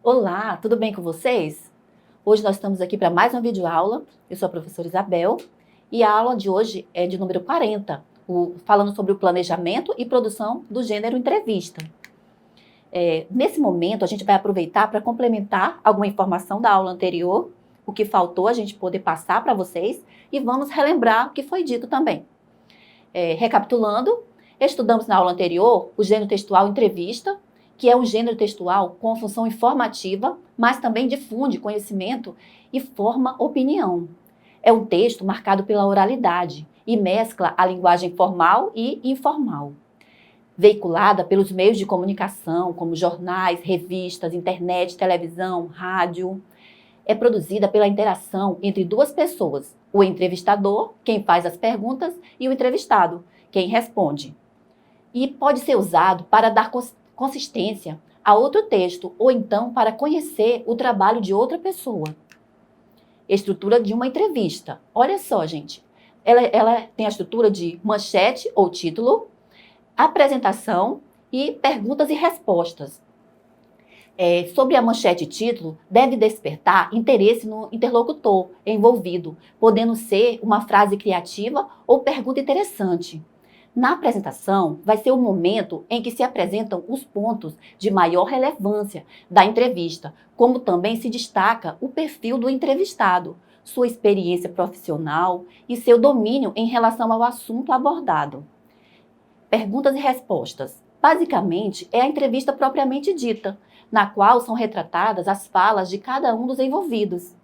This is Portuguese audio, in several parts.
Olá, tudo bem com vocês? Hoje nós estamos aqui para mais uma videoaula. Eu sou a professora Isabel e a aula de hoje é de número 40, falando sobre o planejamento e produção do gênero entrevista. Nesse momento, a gente vai aproveitar para complementar alguma informação da aula anterior, o que faltou a gente poder passar para vocês, e vamos relembrar o que foi dito também. Recapitulando, estudamos na aula anterior o gênero textual entrevista, que é um gênero textual com função informativa, mas também difunde conhecimento e forma opinião. É um texto marcado pela oralidade e mescla a linguagem formal e informal. Veiculada pelos meios de comunicação, como jornais, revistas, internet, televisão, rádio. É produzida pela interação entre duas pessoas, o entrevistador, quem faz as perguntas, e o entrevistado, quem responde. E pode ser usado para dar consistência a outro texto, ou então para conhecer o trabalho de outra pessoa. Estrutura de uma entrevista. Olha só, gente. Ela tem a estrutura de manchete ou título, apresentação e perguntas e respostas. Sobre a manchete e título, deve despertar interesse no interlocutor envolvido, podendo ser uma frase criativa ou pergunta interessante. Na apresentação, vai ser o momento em que se apresentam os pontos de maior relevância da entrevista, como também se destaca o perfil do entrevistado, sua experiência profissional e seu domínio em relação ao assunto abordado. Perguntas e respostas. Basicamente, é a entrevista propriamente dita, na qual são retratadas as falas de cada um dos envolvidos.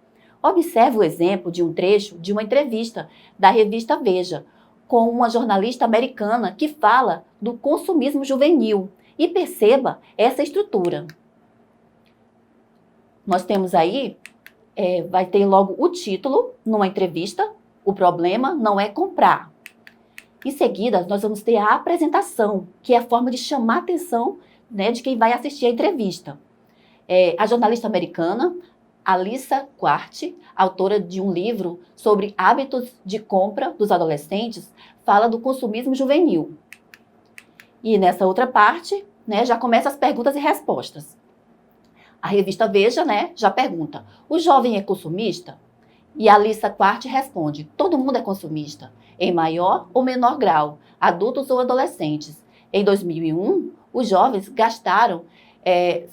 Observe o exemplo de um trecho de uma entrevista da revista Veja, com uma jornalista americana que fala do consumismo juvenil, e perceba essa estrutura. Nós temos aí, vai ter logo o título numa entrevista, o problema não é comprar. Em seguida, nós vamos ter a apresentação, que é a forma de chamar a atenção, né, de quem vai assistir a entrevista. A jornalista americana Alyssa Quart, autora de um livro sobre hábitos de compra dos adolescentes, fala do consumismo juvenil. E nessa outra parte, né, já começa as perguntas e respostas. A revista Veja, né, já pergunta: o jovem é consumista? E a Alyssa Quart responde: todo mundo é consumista, em maior ou menor grau, adultos ou adolescentes. Em 2001, os jovens gastaram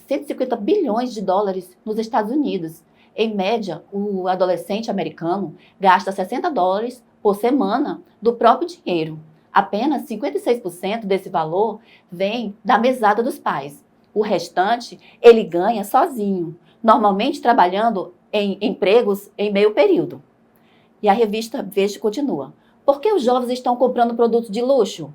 150 bilhões de dólares nos Estados Unidos. Em média, o adolescente americano gasta 60 dólares por semana do próprio dinheiro. Apenas 56% desse valor vem da mesada dos pais. O restante ele ganha sozinho, normalmente trabalhando em empregos em meio período. E a revista Veja continua: por que os jovens estão comprando produtos de luxo?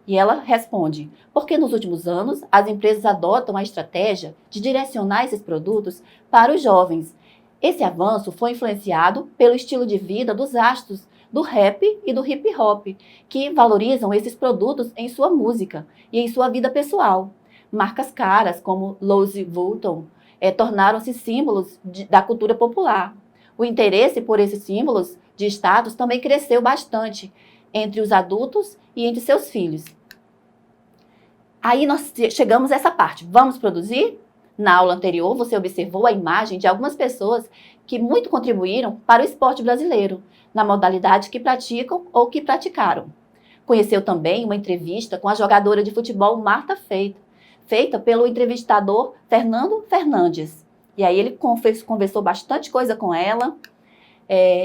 E ela responde: porque nos últimos anos as empresas adotam a estratégia de direcionar esses produtos para os jovens. Esse avanço foi influenciado pelo estilo de vida dos astros do rap e do hip hop, que valorizam esses produtos em sua música e em sua vida pessoal. Marcas caras como Louis Vuitton tornaram-se símbolos da cultura popular. O interesse por esses símbolos de status também cresceu bastante entre os adultos e entre seus filhos. Aí nós chegamos a essa parte. Vamos produzir? Na aula anterior, você observou a imagem de algumas pessoas que muito contribuíram para o esporte brasileiro, na modalidade que praticam ou que praticaram. Conheceu também uma entrevista com a jogadora de futebol Marta feita pelo entrevistador Fernando Fernandes. E aí ele conversou bastante coisa com ela.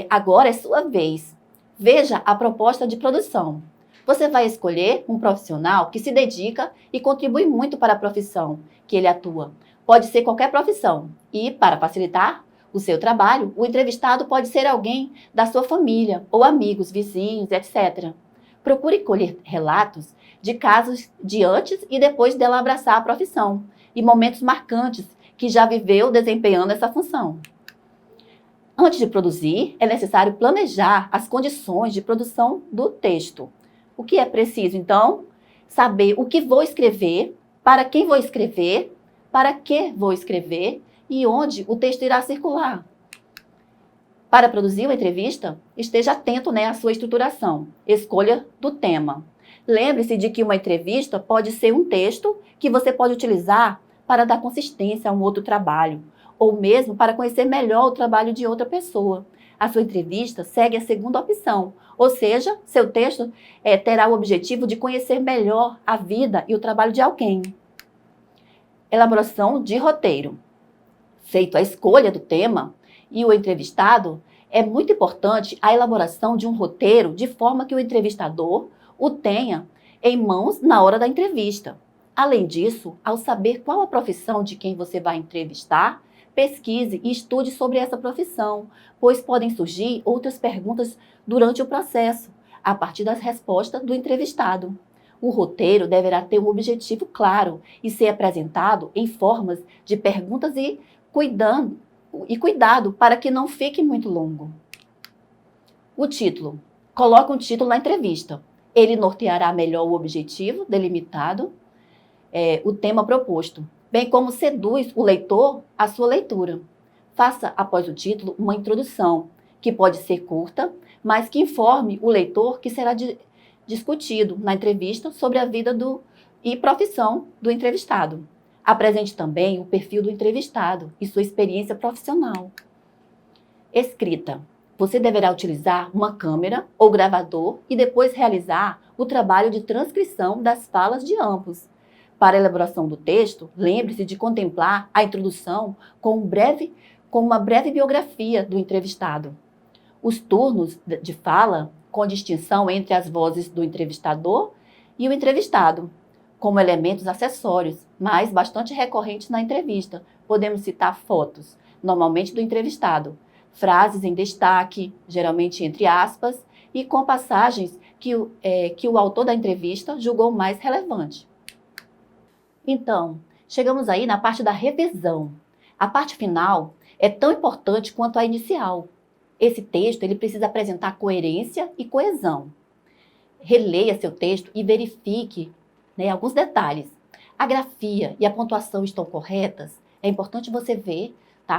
Agora é sua vez. Veja a proposta de produção. Você vai escolher um profissional que se dedica e contribui muito para a profissão que ele atua. Pode ser qualquer profissão. E, para facilitar o seu trabalho, o entrevistado pode ser alguém da sua família, ou amigos, vizinhos, etc. Procure colher relatos de casos de antes e depois dela abraçar a profissão, e momentos marcantes que já viveu desempenhando essa função. Antes de produzir, é necessário planejar as condições de produção do texto. O que é preciso, então? Saber o que vou escrever, para quem vou escrever, para que vou escrever e onde o texto irá circular. Para produzir uma entrevista, esteja atento, à sua estruturação. Escolha do tema. Lembre-se de que uma entrevista pode ser um texto que você pode utilizar para dar consistência a um outro trabalho, ou mesmo para conhecer melhor o trabalho de outra pessoa. A sua entrevista segue a segunda opção, ou seja, seu texto terá o objetivo de conhecer melhor a vida e o trabalho de alguém. Elaboração de roteiro. Feito a escolha do tema e o entrevistado, é muito importante a elaboração de um roteiro de forma que o entrevistador o tenha em mãos na hora da entrevista. Além disso, ao saber qual a profissão de quem você vai entrevistar, pesquise e estude sobre essa profissão, pois podem surgir outras perguntas durante o processo, a partir das respostas do entrevistado. O roteiro deverá ter um objetivo claro e ser apresentado em formas de perguntas e cuidado para que não fique muito longo. O título. Coloque um título na entrevista. Ele norteará melhor o objetivo delimitado, o tema proposto, bem como seduz o leitor à sua leitura. Faça, após o título, uma introdução, que pode ser curta, mas que informe o leitor que será discutido na entrevista sobre a vida e profissão do entrevistado. Apresente também o perfil do entrevistado e sua experiência profissional. Escrita. Você deverá utilizar uma câmera ou gravador e depois realizar o trabalho de transcrição das falas de ambos. Para a elaboração do texto, lembre-se de contemplar a introdução com uma breve biografia do entrevistado. Os turnos de fala, com distinção entre as vozes do entrevistador e o entrevistado, como elementos acessórios, mas bastante recorrentes na entrevista. Podemos citar fotos, normalmente do entrevistado, frases em destaque, geralmente entre aspas, e com passagens que o autor da entrevista julgou mais relevante. Então, chegamos aí na parte da revisão. A parte final é tão importante quanto a inicial. Esse texto ele precisa apresentar coerência e coesão. Releia seu texto e verifique alguns detalhes. A grafia e a pontuação estão corretas? É importante você ver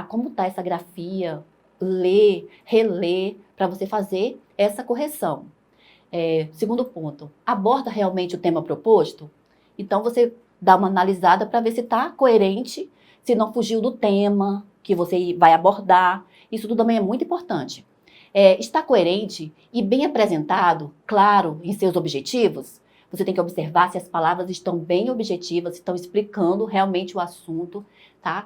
como está essa grafia, ler, reler, para você fazer essa correção. Segundo ponto, aborda realmente o tema proposto? Então, você dá uma analisada para ver se está coerente, se não fugiu do tema que você vai abordar. Isso tudo também é muito importante. Está coerente e bem apresentado, claro, em seus objetivos? Você tem que observar se as palavras estão bem objetivas, se estão explicando realmente o assunto,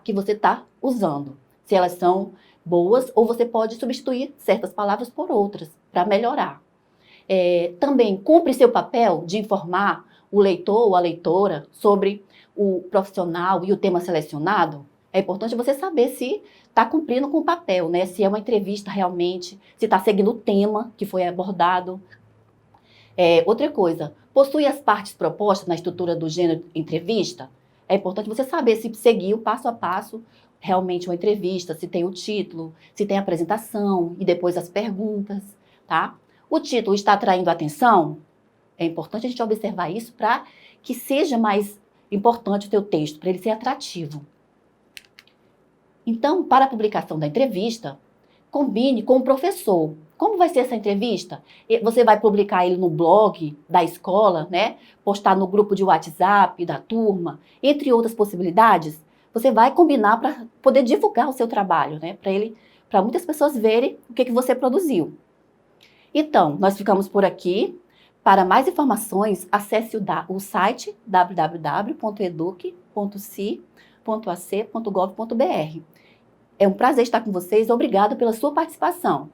que você está usando. Se elas são boas ou você pode substituir certas palavras por outras para melhorar. Também cumpre seu papel de informar o leitor ou a leitora sobre o profissional e o tema selecionado. É importante você saber se está cumprindo com o papel, se é uma entrevista realmente, se está seguindo o tema que foi abordado. Outra coisa, possui as partes propostas na estrutura do gênero entrevista? É importante você saber se seguiu passo a passo realmente uma entrevista, se tem o título, se tem a apresentação e depois as perguntas, tá? O título está atraindo a atenção? É importante a gente observar isso para que seja mais importante o teu texto, para ele ser atrativo. Então, para a publicação da entrevista, combine com o professor. Como vai ser essa entrevista? Você vai publicar ele no blog da escola, postar no grupo de WhatsApp da turma, entre outras possibilidades. Você vai combinar para poder divulgar o seu trabalho, para muitas pessoas verem o que você produziu. Então, nós ficamos por aqui. Para mais informações, acesse o site www.educ.ci.ac.gov.br. É um prazer estar com vocês. Obrigada pela sua participação.